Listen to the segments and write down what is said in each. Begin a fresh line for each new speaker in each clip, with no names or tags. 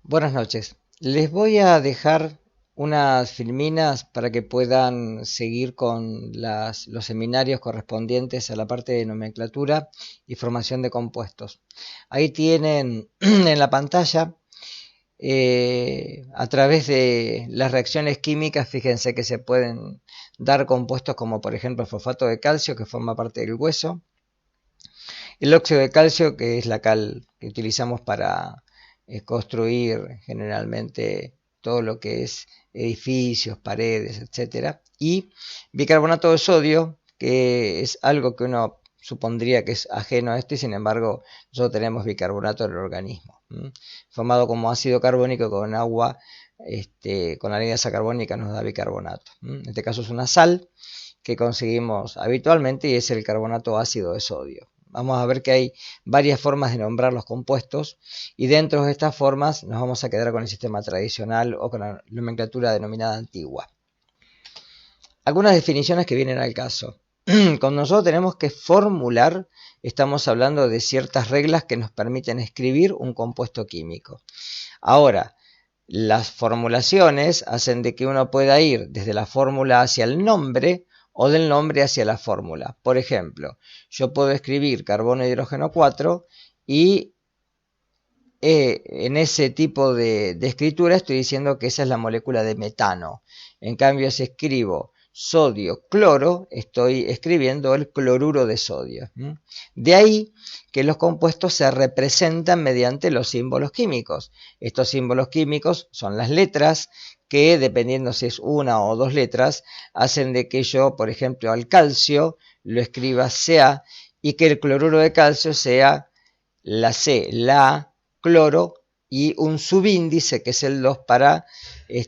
Buenas noches. Les voy a dejar unas filminas para que puedan seguir con los seminarios correspondientes a la parte de nomenclatura y formación de compuestos. Ahí tienen en la pantalla, a través de las reacciones químicas, fíjense que se pueden dar compuestos como por ejemplo el fosfato de calcio, que forma parte del hueso, el óxido de calcio, que es la cal que utilizamos para construir generalmente todo lo que es edificios, paredes, etcétera, y bicarbonato de sodio, que es algo que uno supondría que es ajeno a esto, y sin embargo nosotros tenemos bicarbonato en el organismo, formado como ácido carbónico con agua, con arenasa carbónica nos da bicarbonato. En este caso es una sal que conseguimos habitualmente y es el carbonato ácido de sodio. Vamos a ver que hay varias formas de nombrar los compuestos, y dentro de estas formas nos vamos a quedar con el sistema tradicional o con la nomenclatura denominada antigua. Algunas definiciones que vienen al caso. Cuando nosotros tenemos que formular, estamos hablando de ciertas reglas que nos permiten escribir un compuesto químico. Ahora, las formulaciones hacen de que uno pueda ir desde la fórmula hacia el nombre o del nombre hacia la fórmula. Por ejemplo, yo puedo escribir carbono e hidrógeno 4 y en ese tipo de escritura estoy diciendo que esa es la molécula de metano. En cambio, si escribo sodio, cloro, estoy escribiendo el cloruro de sodio. De ahí que los compuestos se representan mediante los símbolos químicos. Estos símbolos químicos son las letras que, dependiendo si es una o dos letras, hacen de que yo, por ejemplo, al calcio lo escriba Ca y que el cloruro de calcio sea la C, la A, cloro, y un subíndice que es el 2 para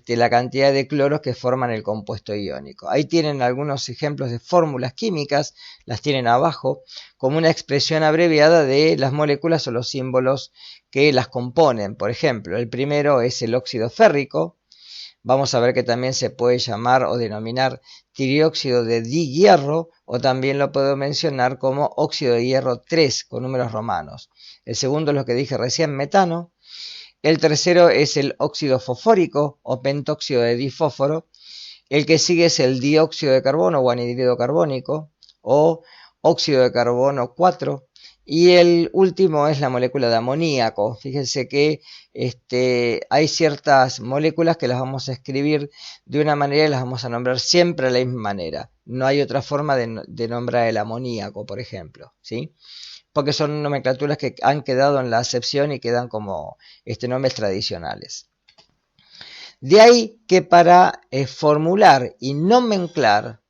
la cantidad de cloros que forman el compuesto iónico. Ahí tienen algunos ejemplos de fórmulas químicas, las tienen abajo, como una expresión abreviada de las moléculas o los símbolos que las componen. Por ejemplo, el primero es el óxido férrico. Vamos a ver que también se puede llamar o denominar trióxido de dihierro, o también lo puedo mencionar como óxido de hierro 3 con números romanos. El segundo es lo que dije recién, metano. El tercero es el óxido fosfórico o pentóxido de difósforo. El que sigue es el dióxido de carbono o anhídrido carbónico o óxido de carbono 4. Y el último es la molécula de amoníaco. Fíjense que hay ciertas moléculas que las vamos a escribir de una manera y las vamos a nombrar siempre de la misma manera. No hay otra forma de nombrar el amoníaco, por ejemplo, ¿sí? Porque son nomenclaturas que han quedado en la acepción y quedan como nombres tradicionales. De ahí que para formular y nomenclar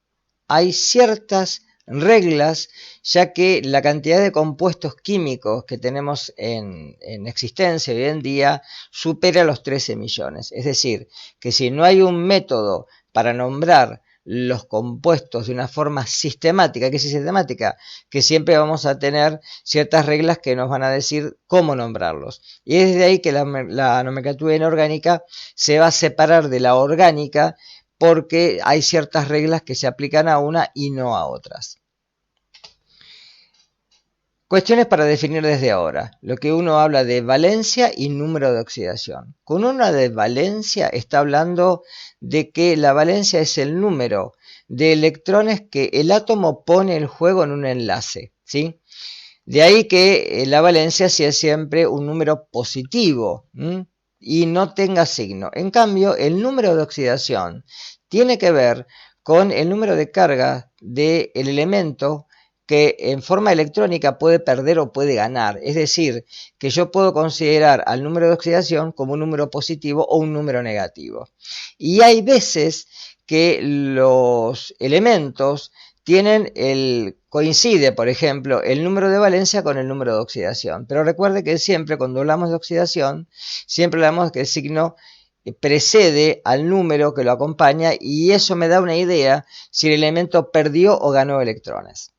hay ciertas reglas, ya que la cantidad de compuestos químicos que tenemos en existencia hoy en día supera los 13 millones. Es decir, que si no hay un método para nombrar los compuestos de una forma sistemática, ¿qué es sistemática? Que siempre vamos a tener ciertas reglas que nos van a decir cómo nombrarlos. Y es de ahí que la nomenclatura inorgánica se va a separar de la orgánica, porque hay ciertas reglas que se aplican a una y no a otras. Cuestiones para definir desde ahora. Lo que uno habla de valencia y número de oxidación. Con una de valencia está hablando de que la valencia es el número de electrones que el átomo pone en juego en un enlace, ¿sí? De ahí que la valencia sea siempre un número positivo, y no tenga signo. En cambio, el número de oxidación tiene que ver con el número de carga del elemento que en forma electrónica puede perder o puede ganar. Es decir, que yo puedo considerar al número de oxidación como un número positivo o un número negativo. Y hay veces que los elementos coincide, por ejemplo, el número de valencia con el número de oxidación. Pero recuerde que siempre cuando hablamos de oxidación, siempre hablamos que el signo precede al número que lo acompaña, y eso me da una idea si el elemento perdió o ganó electrones.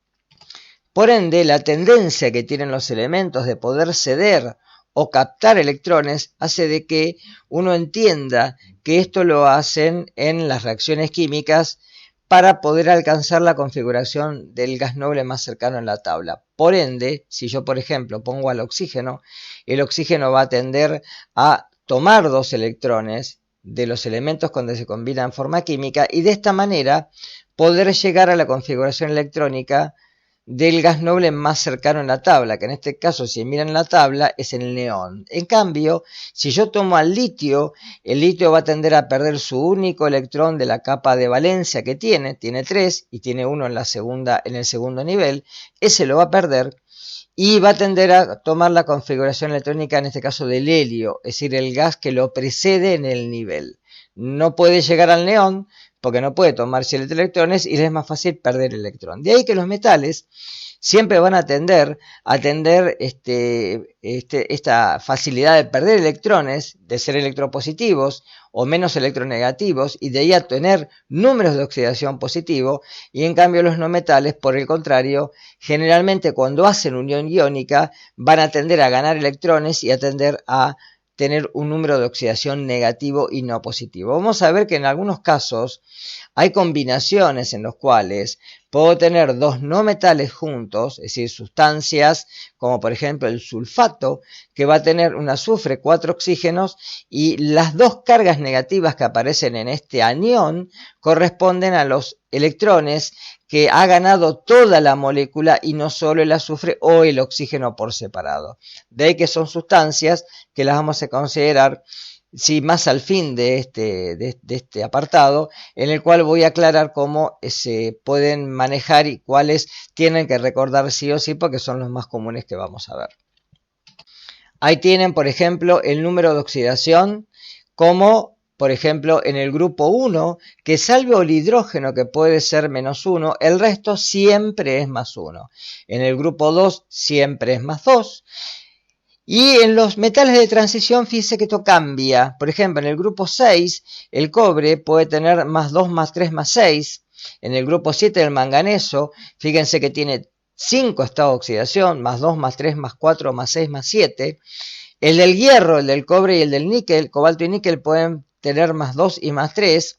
Por ende, la tendencia que tienen los elementos de poder ceder o captar electrones hace de que uno entienda que esto lo hacen en las reacciones químicas para poder alcanzar la configuración del gas noble más cercano en la tabla. Por ende, si yo, por ejemplo, pongo al oxígeno, el oxígeno va a tender a tomar 2 electrones de los elementos cuando se combinan en forma química y de esta manera poder llegar a la configuración electrónica del gas noble más cercano en la tabla, que en este caso, si miran la tabla, es el neón. En cambio, si yo tomo al litio, el litio va a tender a perder su único electrón de la capa de valencia que tiene 3 y tiene uno en el segundo nivel, ese lo va a perder y va a tender a tomar la configuración electrónica, en este caso del helio, es decir, el gas que lo precede en el nivel. No puede llegar al neón, porque no puede tomar 7 electrones y les es más fácil perder el electrón. De ahí que los metales siempre van a tender a tener esta facilidad de perder electrones, de ser electropositivos o menos electronegativos, y de ahí a tener números de oxidación positivo, y en cambio los no metales, por el contrario, generalmente cuando hacen unión iónica van a tender a ganar electrones y a tender a tener un número de oxidación negativo y no positivo. Vamos a ver que en algunos casos hay combinaciones en las cuales puedo tener 2 no metales juntos, es decir, sustancias como por ejemplo el sulfato, que va a tener un azufre, 4 oxígenos, y las 2 cargas negativas que aparecen en este anión corresponden a los electrones que ha ganado toda la molécula y no solo el azufre o el oxígeno por separado. De ahí que son sustancias que las vamos a considerar más al fin de este apartado, en el cual voy a aclarar cómo se pueden manejar y cuáles tienen que recordar sí o sí, porque son los más comunes que vamos a ver. Ahí tienen, por ejemplo, el número de oxidación, como por ejemplo en el grupo 1, que salvo el hidrógeno que puede ser -1, el resto siempre es +1. En el grupo 2 siempre es +2. Y en los metales de transición, fíjense que esto cambia. Por ejemplo, en el grupo 6, el cobre puede tener +2, +3, +6. En el grupo 7, el manganeso, fíjense que tiene 5 estados de oxidación, +2, +3, +4, +6, +7. El del hierro, el del cobre y el del níquel, cobalto y níquel, pueden tener +2 y +3.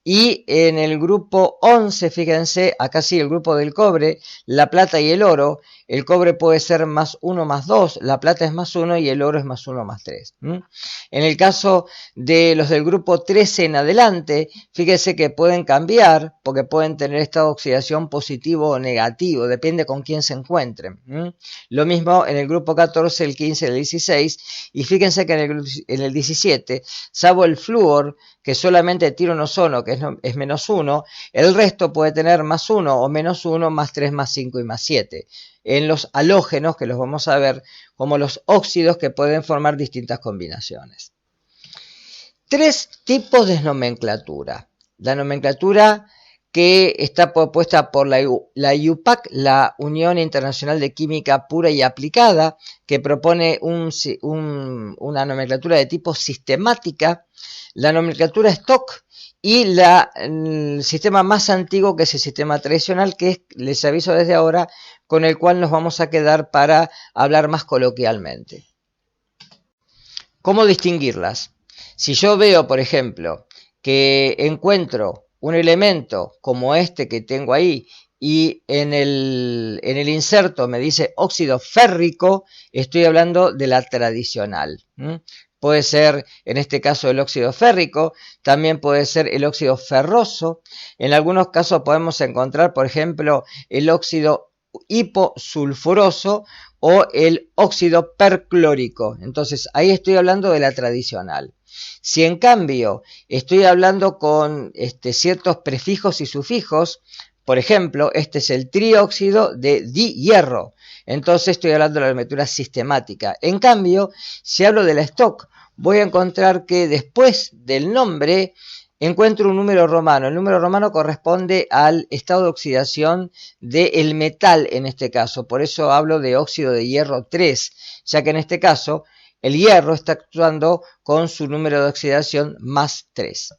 Y en el grupo 11, fíjense, acá sí, el grupo del cobre, la plata y el oro, el cobre puede ser +1, +2, la plata es +1 y el oro es +1, +3. En el caso de los del grupo 13 en adelante, fíjense que pueden cambiar, porque pueden tener estado de oxidación positivo o negativo, depende con quién se encuentren. Lo mismo en el grupo 14, el 15 y el 16, y fíjense que en el 17, salvo el flúor, que solamente tiene un ozono, que es -1, el resto puede tener +1 o -1, +3, +5 y +7. En los halógenos, que los vamos a ver como los óxidos que pueden formar distintas combinaciones. 3 tipos de nomenclatura. La nomenclatura que está propuesta por la IUPAC, la Unión Internacional de Química Pura y Aplicada, que propone una nomenclatura de tipo sistemática, la nomenclatura Stock y el sistema más antiguo, que es el sistema tradicional, que es, les aviso desde ahora, con el cual nos vamos a quedar para hablar más coloquialmente. ¿Cómo distinguirlas? Si yo veo, por ejemplo, que encuentro un elemento como este que tengo ahí y en el inserto me dice óxido férrico, estoy hablando de la tradicional. Puede ser, en este caso, el óxido férrico, también puede ser el óxido ferroso. En algunos casos podemos encontrar, por ejemplo, el óxido hiposulfuroso o el óxido perclórico. Entonces, ahí estoy hablando de la tradicional. Si en cambio estoy hablando con ciertos prefijos y sufijos, por ejemplo, este es el trióxido de dihierro, entonces estoy hablando de la nomenclatura sistemática. En cambio, si hablo de la Stock, voy a encontrar que después del nombre encuentro un número romano. El número romano corresponde al estado de oxidación del metal en este caso. Por eso hablo de óxido de hierro 3, ya que en este caso el hierro está actuando con su número de oxidación +3.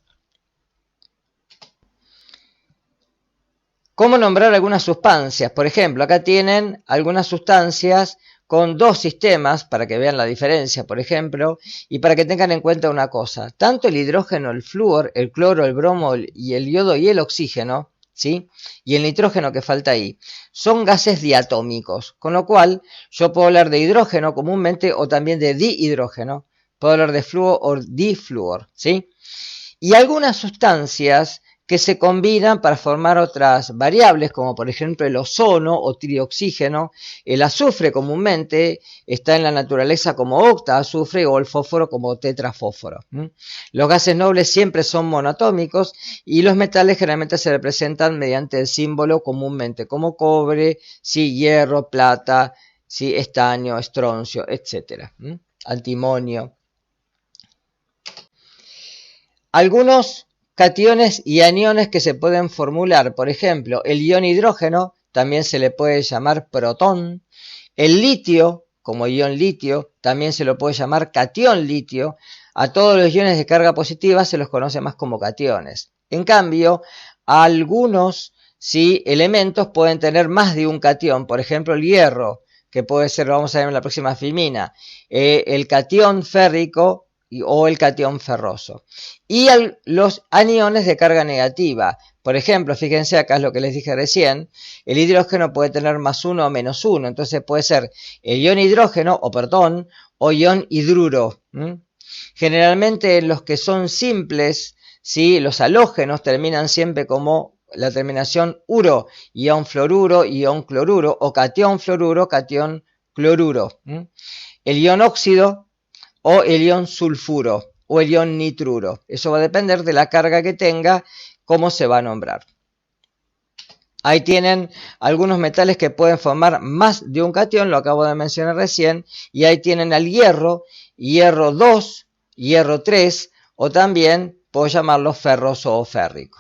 ¿Cómo nombrar algunas sustancias? Por ejemplo, acá tienen algunas sustancias con 2 sistemas, para que vean la diferencia, por ejemplo, y para que tengan en cuenta una cosa. Tanto el hidrógeno, el flúor, el cloro, el bromo y el yodo y el oxígeno, ¿sí? Y el nitrógeno que falta ahí, son gases diatómicos, con lo cual yo puedo hablar de hidrógeno comúnmente o también de dihidrógeno, Puedo hablar de flúor o difluor, ¿sí? Y algunas sustancias que se combinan para formar otras variables, como por ejemplo el ozono o trioxígeno. El azufre comúnmente está en la naturaleza como octaazufre o el fósforo como tetrafósforo. Los gases nobles siempre son monoatómicos y los metales generalmente se representan mediante el símbolo comúnmente como cobre, sí, hierro, plata, sí, estaño, estroncio, etc. Antimonio. Algunos cationes y aniones que se pueden formular, por ejemplo, el ion hidrógeno también se le puede llamar protón, el litio, como ion litio, también se lo puede llamar catión litio. A todos los iones de carga positiva se los conoce más como cationes. En cambio, algunos elementos pueden tener más de un catión, por ejemplo el hierro, que puede ser, lo vamos a ver en la próxima filmina, el catión férrico o el catión ferroso. Y los aniones de carga negativa. Por ejemplo, fíjense acá es lo que les dije recién, el hidrógeno puede tener más 1 o menos 1, entonces puede ser el ion hidrógeno o protón o ion hidruro. Generalmente los que son simples, ¿sí? Los halógenos terminan siempre como la terminación uro, ion fluoruro, ion cloruro o catión fluoruro, catión cloruro. El ion óxido o el ion sulfuro o el ion nitruro. Eso va a depender de la carga que tenga, cómo se va a nombrar. Ahí tienen algunos metales que pueden formar más de un catión, lo acabo de mencionar recién, y ahí tienen al hierro, hierro 2, hierro 3, o también puedo llamarlo ferroso o férrico.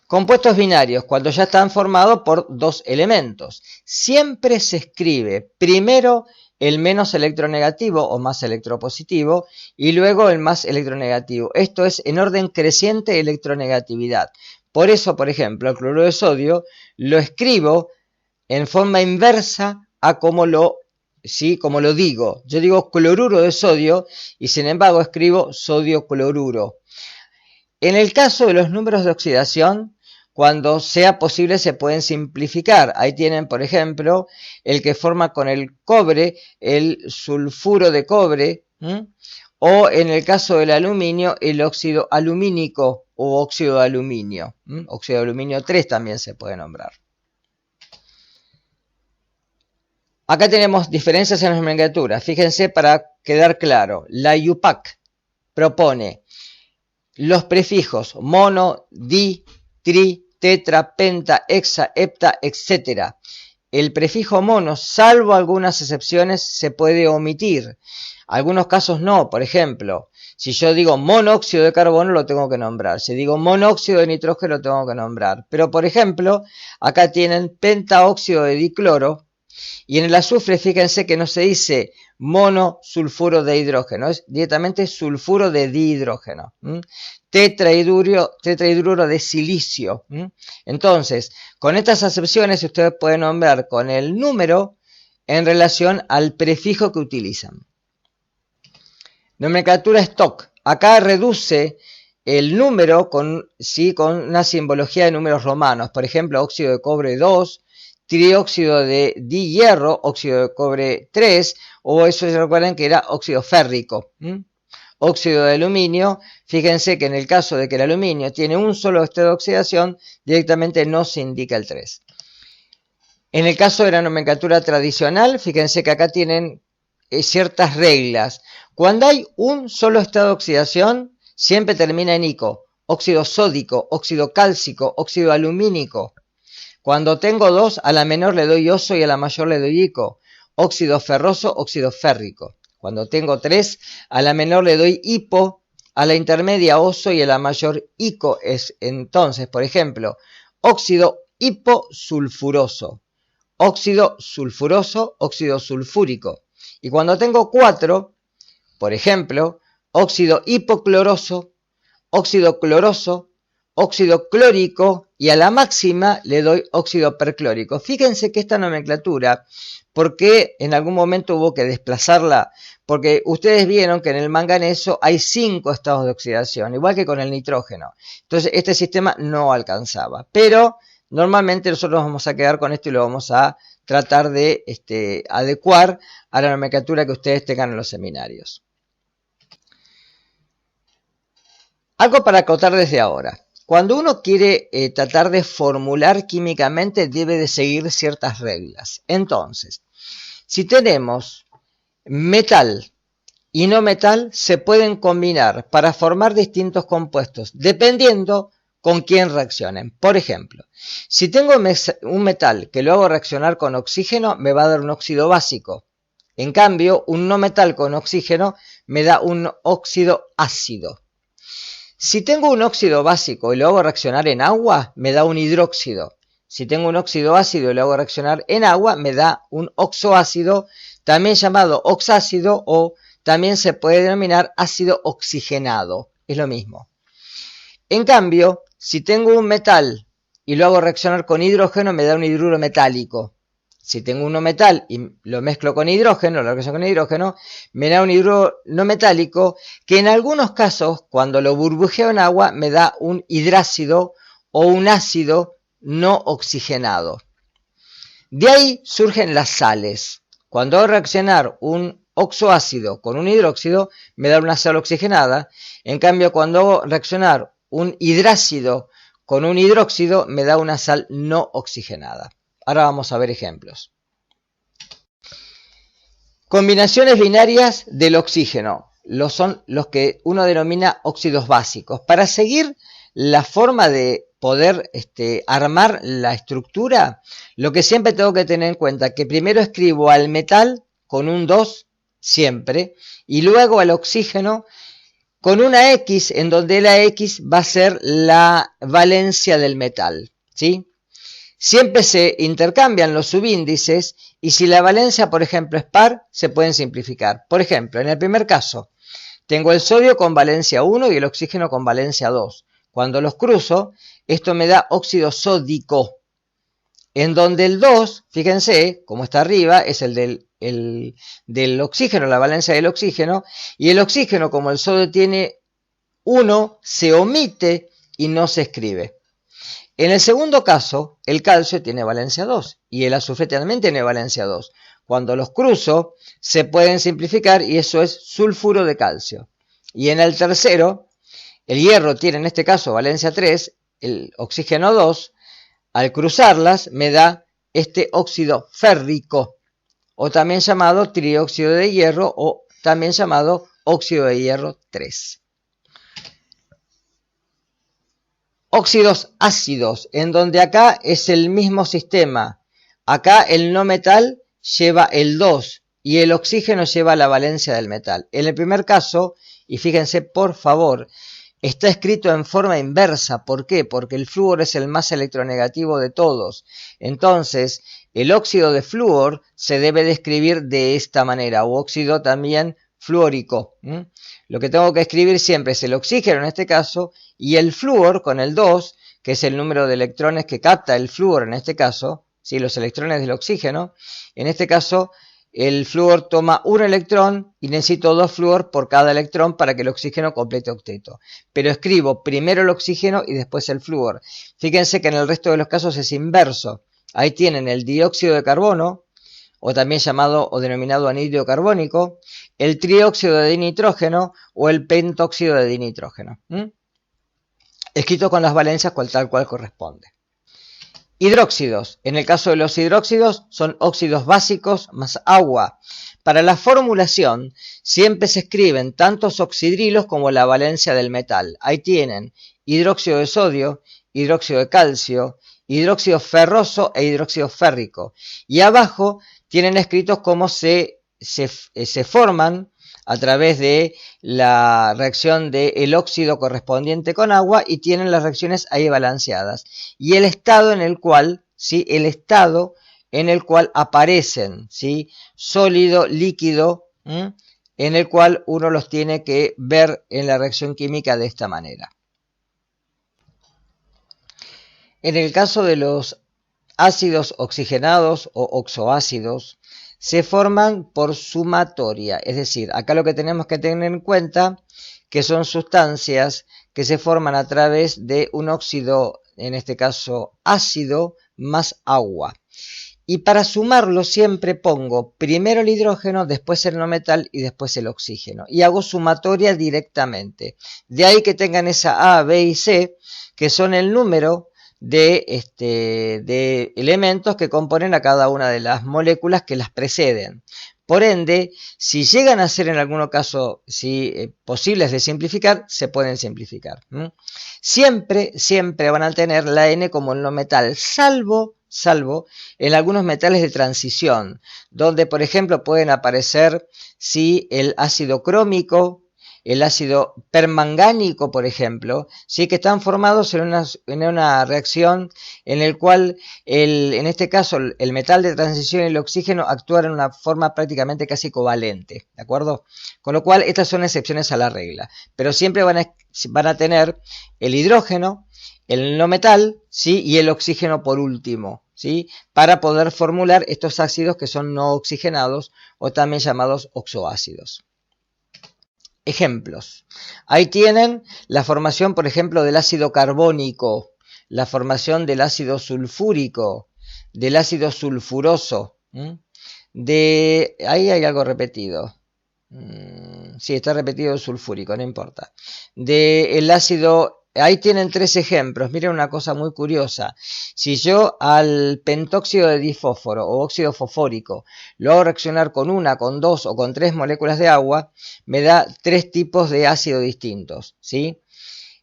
Compuestos binarios, cuando ya están formados por dos elementos. Siempre se escribe primero el menos electronegativo o más electropositivo y luego el más electronegativo. Esto es en orden creciente de electronegatividad. Por eso, por ejemplo, el cloruro de sodio lo escribo en forma inversa a como lo digo. Yo digo cloruro de sodio y sin embargo escribo sodio cloruro. En el caso de los números de oxidación, cuando sea posible se pueden simplificar. Ahí tienen, por ejemplo, el que forma con el cobre, el sulfuro de cobre, o en el caso del aluminio, el óxido alumínico o óxido de aluminio. Óxido de aluminio 3 también se puede nombrar. Acá tenemos diferencias en las nomenclaturas. Fíjense para quedar claro. La IUPAC propone los prefijos mono, di, tri, tetra, penta, hexa, hepta, etc. El prefijo mono, salvo algunas excepciones, se puede omitir. Algunos casos no. Por ejemplo, si yo digo monóxido de carbono, lo tengo que nombrar. Si digo monóxido de nitrógeno, lo tengo que nombrar. Pero, por ejemplo, acá tienen pentaóxido de dicloro. Y en el azufre, fíjense que no se dice monosulfuro de hidrógeno, es directamente sulfuro de dihidrógeno. Tetrahidruro de silicio. Entonces, con estas acepciones ustedes pueden nombrar con el número en relación al prefijo que utilizan. Nomenclatura Stock. Acá reduce el número con una simbología de números romanos. Por ejemplo, óxido de cobre 2, trióxido de dihierro, óxido de cobre 3, o eso se recuerdan que era óxido férrico. Óxido de aluminio, fíjense que en el caso de que el aluminio tiene un solo estado de oxidación, directamente no se indica el 3. En el caso de la nomenclatura tradicional, fíjense que acá tienen ciertas reglas. Cuando hay un solo estado de oxidación, siempre termina en ico. Óxido sódico, óxido cálcico, óxido alumínico. Cuando tengo dos, a la menor le doy oso y a la mayor le doy ico. Óxido ferroso, óxido férrico. Cuando tengo 3, a la menor le doy hipo, a la intermedia oso y a la mayor ico. Es entonces, por ejemplo, óxido hiposulfuroso, óxido sulfuroso, óxido sulfúrico. Y cuando tengo 4, por ejemplo, óxido hipocloroso, óxido cloroso, óxido clórico y a la máxima le doy óxido perclórico. Fíjense que esta nomenclatura, porque en algún momento hubo que desplazarla, porque ustedes vieron que en el manganeso hay 5 estados de oxidación, igual que con el nitrógeno. Entonces este sistema no alcanzaba, pero normalmente nosotros vamos a quedar con esto y lo vamos a tratar de adecuar a la nomenclatura que ustedes tengan en los seminarios. Algo para acotar desde ahora. Cuando uno quiere tratar de formular químicamente, debe de seguir ciertas reglas. Entonces, si tenemos metal y no metal, se pueden combinar para formar distintos compuestos, dependiendo con quién reaccionen. Por ejemplo, si tengo un metal que lo hago reaccionar con oxígeno, me va a dar un óxido básico. En cambio, un no metal con oxígeno me da un óxido ácido. Si tengo un óxido básico y lo hago reaccionar en agua, me da un hidróxido. Si tengo un óxido ácido y lo hago reaccionar en agua, me da un oxoácido, también llamado oxácido, o también se puede denominar ácido oxigenado. Es lo mismo. En cambio, si tengo un metal y lo hago reaccionar con hidrógeno, me da un hidruro metálico. Si tengo un no metal y lo mezclo con hidrógeno, lo reacciono con hidrógeno, me da un hidruro no metálico que en algunos casos, cuando lo burbujeo en agua, me da un hidrácido o un ácido no oxigenado. De ahí surgen las sales. Cuando hago reaccionar un oxoácido con un hidróxido, me da una sal oxigenada. En cambio, cuando hago reaccionar un hidrácido con un hidróxido, me da una sal no oxigenada. Ahora vamos a ver ejemplos. Combinaciones binarias del oxígeno. Son los que uno denomina óxidos básicos. Para seguir la forma de poder armar la estructura, lo que siempre tengo que tener en cuenta es que primero escribo al metal con un 2 siempre, y luego al oxígeno con una X, en donde la X va a ser la valencia del metal, ¿sí? Siempre se intercambian los subíndices y si la valencia, por ejemplo, es par, se pueden simplificar. Por ejemplo, en el primer caso, tengo el sodio con valencia 1 y el oxígeno con valencia 2. Cuando los cruzo, esto me da óxido sódico, en donde el 2, fíjense, como está arriba, es el del oxígeno, la valencia del oxígeno, y el oxígeno, como el sodio tiene 1, se omite y no se escribe. En el segundo caso, el calcio tiene valencia 2 y el azufre también tiene valencia 2. Cuando los cruzo, se pueden simplificar y eso es sulfuro de calcio. Y en el tercero, el hierro tiene en este caso valencia 3, el oxígeno 2. Al cruzarlas me da este óxido férrico, o también llamado trióxido de hierro, o también llamado óxido de hierro 3. Óxidos ácidos, en donde acá es el mismo sistema. Acá el no metal lleva el 2 y el oxígeno lleva la valencia del metal. En el primer caso, y fíjense por favor, está escrito en forma inversa. ¿Por qué? Porque el flúor es el más electronegativo de todos. Entonces, el óxido de flúor se debe de escribir de esta manera, o óxido también fluórico. Lo que tengo que escribir siempre es el oxígeno en este caso, y el flúor con el 2, que es el número de electrones que capta el flúor en este caso, ¿sí? Los electrones del oxígeno. En este caso, el flúor toma un electrón y necesito 2 flúor por cada electrón para que el oxígeno complete octeto. Pero escribo primero el oxígeno y después el flúor. Fíjense que en el resto de los casos es inverso. Ahí tienen el dióxido de carbono, o también llamado o denominado anhídrido carbónico, el trióxido de dinitrógeno o el pentóxido de dinitrógeno. Escrito con las valencias tal cual corresponde. Hidróxidos. En el caso de los hidróxidos son óxidos básicos más agua. Para la formulación siempre se escriben tantos oxidrilos como la valencia del metal. Ahí tienen hidróxido de sodio, hidróxido de calcio, hidróxido ferroso e hidróxido férrico. Y abajo tienen escritos cómo se forman a través de la reacción del óxido correspondiente con agua y tienen las reacciones ahí balanceadas. Y el estado en el cual, ¿sí? El estado en el cual aparecen, ¿sí? Sólido, líquido, en el cual uno los tiene que ver en la reacción química de esta manera. En el caso de los ácidos oxigenados o oxoácidos, se forman por sumatoria, es decir, acá lo que tenemos que tener en cuenta que son sustancias que se forman a través de un óxido, en este caso ácido, más agua. y para sumarlo siempre pongo primero el hidrógeno, después el no metal y después el oxígeno. Y hago sumatoria directamente. De ahí que tengan esa A, B y C, que son el número de elementos que componen a cada una de las moléculas que las preceden. Por ende, si llegan a ser en algún caso posibles de simplificar, se pueden simplificar. Siempre van a tener la N como el no metal, salvo en algunos metales de transición, donde por ejemplo pueden aparecer el ácido crómico, el ácido permangánico, por ejemplo, que están formados en una reacción en el cual, en este caso, el metal de transición y el oxígeno actúan en una forma prácticamente casi covalente, ¿de acuerdo? Con lo cual, estas son excepciones a la regla, pero siempre van a tener el hidrógeno, el no metal, y el oxígeno por último, para poder formular estos ácidos que son no oxigenados o también llamados oxoácidos. Ejemplos. Ahí tienen la formación, por ejemplo, del ácido carbónico, la formación del ácido sulfúrico, del ácido sulfuroso. Ahí hay algo repetido. Sí, está repetido el sulfúrico, no importa. Del ácido. Ahí tienen 3 ejemplos. Miren una cosa muy curiosa. Si yo al pentóxido de difósforo o óxido fosfórico lo hago reaccionar con 1, con 2 o con 3 moléculas de agua, me da 3 tipos de ácido distintos, ¿sí?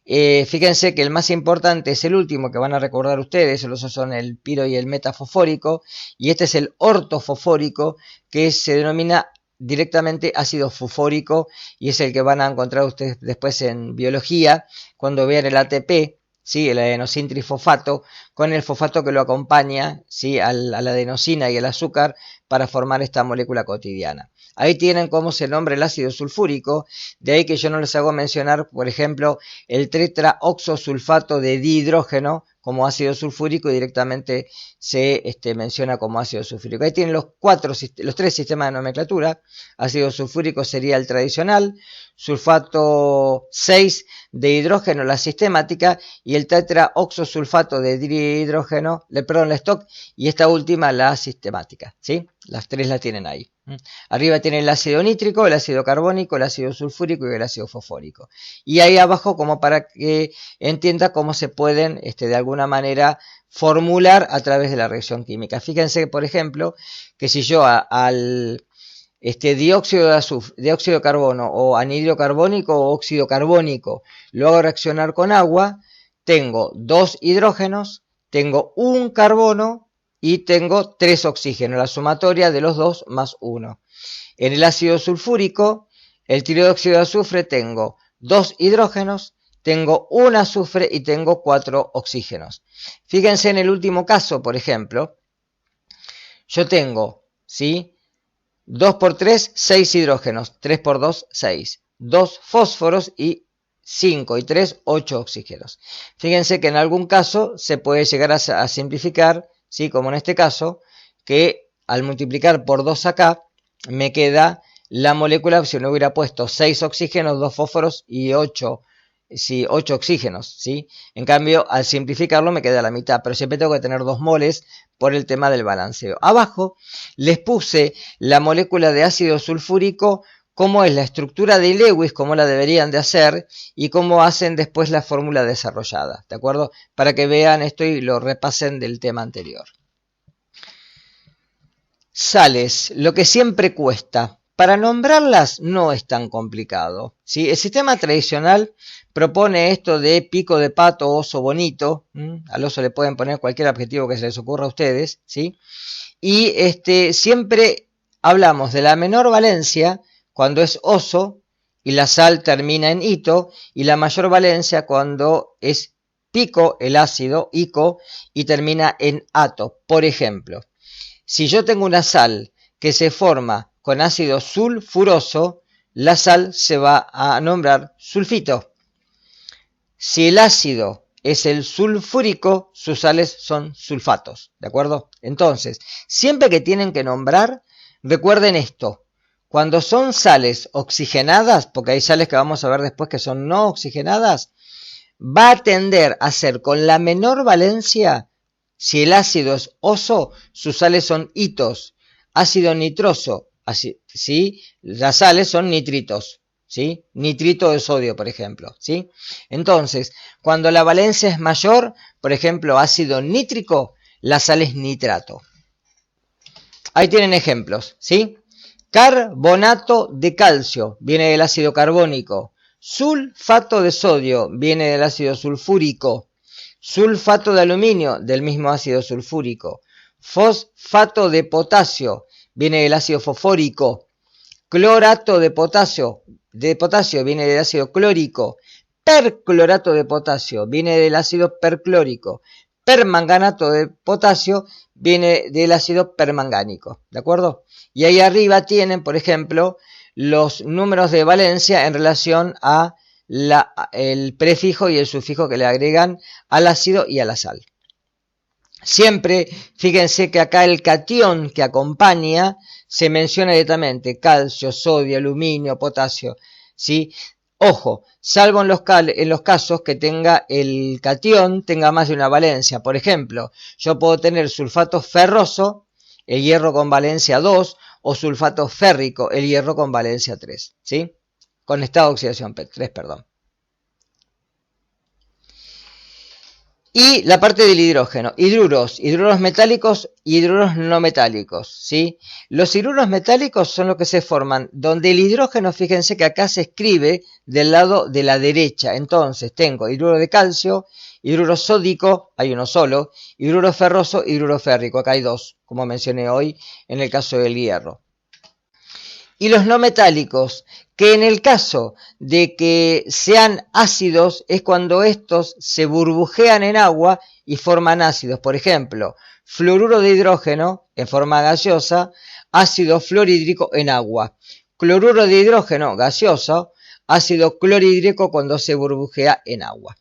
Fíjense que el más importante es el último que van a recordar ustedes, los otros son el piro y el metafosfórico, y este es el ortofosfórico, que se denomina directamente ácido fosfórico y es el que van a encontrar ustedes después en biología cuando vean el ATP, el adenosín trifosfato, con el fosfato que lo acompaña, a la adenosina y el azúcar para formar esta molécula cotidiana. Ahí tienen cómo se nombra el ácido sulfúrico, de ahí que yo no les hago mencionar, por ejemplo, el tetraoxosulfato de dihidrógeno como ácido sulfúrico y directamente se menciona como ácido sulfúrico. Ahí tienen los 3 sistemas de nomenclatura. Ácido sulfúrico sería el tradicional, sulfato 6 de hidrógeno la sistemática y el tetraoxosulfato de dihidrógeno, la stock, y esta última la sistemática, ¿sí? Las 3 la tienen ahí. Arriba tiene el ácido nítrico, el ácido carbónico, el ácido sulfúrico y el ácido fosfórico. Y ahí abajo como para que entienda cómo se pueden de alguna manera formular a través de la reacción química. Fíjense, por ejemplo, que si yo al dióxido de carbono o anhídrido carbónico o óxido carbónico lo hago reaccionar con agua, tengo 2 hidrógenos, tengo 1 carbono y tengo 3 oxígenos, la sumatoria de los 2 más 1. En el ácido sulfúrico, el trióxido de azufre, tengo 2 hidrógenos, tengo 1 azufre y tengo 4 oxígenos. Fíjense en el último caso, por ejemplo, yo tengo, 2 por 3, 6 hidrógenos, 3 por 2, 6, 2 fósforos y 5 y 3, 8 oxígenos. Fíjense que en algún caso se puede llegar a simplificar, como en este caso, que al multiplicar por 2 acá, me queda la molécula, si no hubiera puesto 6 oxígenos, 2 fósforos y 8 oxígenos, En cambio, al simplificarlo me queda la mitad, pero siempre tengo que tener 2 moles por el tema del balanceo. Abajo les puse la molécula de ácido sulfúrico, cómo es la estructura de Lewis, cómo la deberían de hacer y cómo hacen después la fórmula desarrollada, ¿de acuerdo? Para que vean esto y lo repasen del tema anterior. Sales, lo que siempre cuesta. Para nombrarlas no es tan complicado, El sistema tradicional propone esto de pico de pato, oso bonito. Al oso le pueden poner cualquier adjetivo que se les ocurra a ustedes, Y siempre hablamos de la menor valencia cuando es oso y la sal termina en ito, y la mayor valencia cuando es pico, el ácido, ico, y termina en ato. Por ejemplo, si yo tengo una sal que se forma con ácido sulfuroso, la sal se va a nombrar sulfito. Si el ácido es el sulfúrico, sus sales son sulfatos, ¿de acuerdo? Entonces, siempre que tienen que nombrar, recuerden esto. Cuando son sales oxigenadas, porque hay sales que vamos a ver después que son no oxigenadas, va a tender a ser con la menor valencia Si el ácido es oso, sus sales son hitos. Ácido nitroso, ¿sí? Las sales son nitritos, ¿sí? Nitrito de sodio, por ejemplo, ¿sí? Entonces, cuando la valencia es mayor, por ejemplo, ácido nítrico, la sal es nitrato. Ahí tienen ejemplos, ¿sí? Carbonato de calcio, viene del ácido carbónico. Sulfato de sodio, viene del ácido sulfúrico. Sulfato de aluminio, del mismo ácido sulfúrico. Fosfato de potasio, viene del ácido fosfórico. Clorato de potasio, viene del ácido clórico. Perclorato de potasio, viene del ácido perclórico. Permanganato de potasio, viene del ácido permangánico, ¿de acuerdo? Y ahí arriba tienen, por ejemplo, los números de valencia en relación a el prefijo y el sufijo que le agregan al ácido y a la sal. Siempre, fíjense que acá el catión que acompaña se menciona directamente: calcio, sodio, aluminio, potasio, ¿sí? Ojo, salvo en los casos que tenga el catión tenga más de una valencia. Por ejemplo, yo puedo tener sulfato ferroso, el hierro con valencia 2, o sulfato férrico, el hierro con valencia 3, ¿sí? Con estado de oxidación 3, perdón. Y la parte del hidrógeno, hidruros metálicos y hidruros no metálicos, ¿sí? Los hidruros metálicos son los que se forman donde el hidrógeno, fíjense que acá se escribe del lado de la derecha. Entonces tengo hidruro de calcio, hidruro sódico, hay uno solo, hidruro ferroso, hidruro férrico, acá hay dos, como mencioné hoy en el caso del hierro. Y los no metálicos, que en el caso de que sean ácidos es cuando estos se burbujean en agua y forman ácidos. Por ejemplo, fluoruro de hidrógeno en forma gaseosa, ácido fluorhídrico en agua. Cloruro de hidrógeno gaseoso, ácido clorhídrico cuando se burbujea en agua.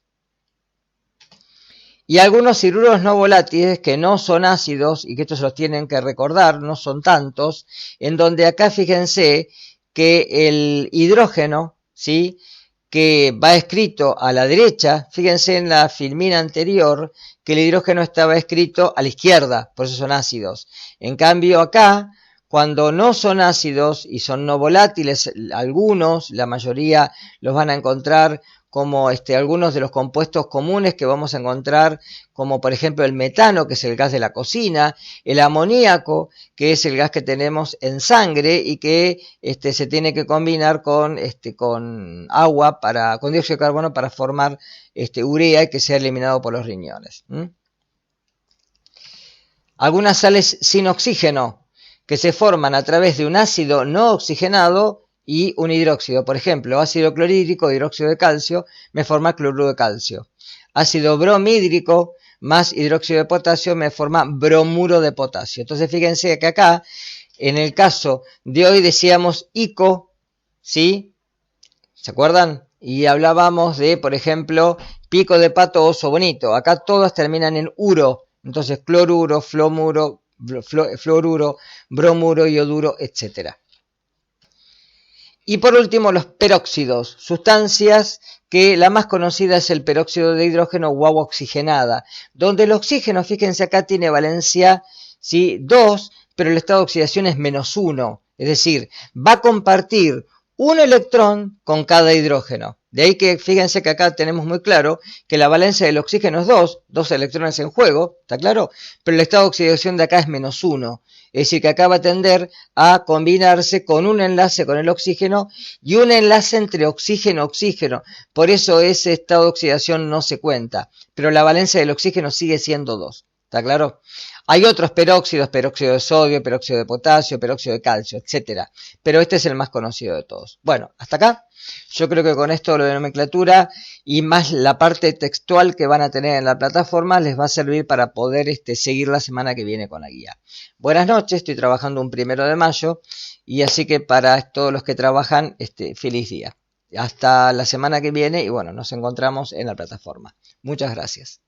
Y algunos hidruros no volátiles que no son ácidos, y que estos los tienen que recordar, no son tantos, en donde acá fíjense que el hidrógeno, ¿sí?, que va escrito a la derecha, fíjense en la filmina anterior que el hidrógeno estaba escrito a la izquierda, por eso son ácidos. En cambio acá, cuando no son ácidos y son no volátiles, algunos, la mayoría los van a encontrar como algunos de los compuestos comunes que vamos a encontrar, como por ejemplo el metano, que es el gas de la cocina, el amoníaco, que es el gas que tenemos en sangre y que se tiene que combinar con agua, con dióxido de carbono para formar urea y que sea eliminado por los riñones. Algunas sales sin oxígeno, que se forman a través de un ácido no oxigenado y un hidróxido. Por ejemplo, ácido clorhídrico, hidróxido de calcio, me forma cloruro de calcio. Ácido bromhídrico más hidróxido de potasio me forma bromuro de potasio. Entonces fíjense que acá, en el caso de hoy decíamos ico, ¿sí? ¿Se acuerdan? Y hablábamos de, por ejemplo, pico de pato, oso bonito. Acá todas terminan en uro. Entonces cloruro, fluoruro, bromuro, ioduro, etc. Y por último, los peróxidos, sustancias que la más conocida es el peróxido de hidrógeno o agua oxigenada, donde el oxígeno, fíjense acá, tiene valencia, ¿sí?, 2, pero el estado de oxidación es -1, es decir, va a compartir un electrón con cada hidrógeno. De ahí que fíjense que acá tenemos muy claro que la valencia del oxígeno es 2 electrones en juego, ¿está claro? Pero el estado de oxidación de acá es -1. Es decir, que acá va a tender a combinarse con un enlace con el oxígeno y un enlace entre oxígeno-oxígeno. Por eso ese estado de oxidación no se cuenta. Pero la valencia del oxígeno sigue siendo 2. ¿Está claro? Hay otros peróxidos, peróxido de sodio, peróxido de potasio, peróxido de calcio, etc. Pero este es el más conocido de todos. Bueno, hasta acá. Yo creo que con esto lo de nomenclatura y más la parte textual que van a tener en la plataforma les va a servir para poder seguir la semana que viene con la guía. Buenas noches, estoy trabajando un 1 de mayo y así que para todos los que trabajan, feliz día. Hasta la semana que viene y bueno, nos encontramos en la plataforma. Muchas gracias.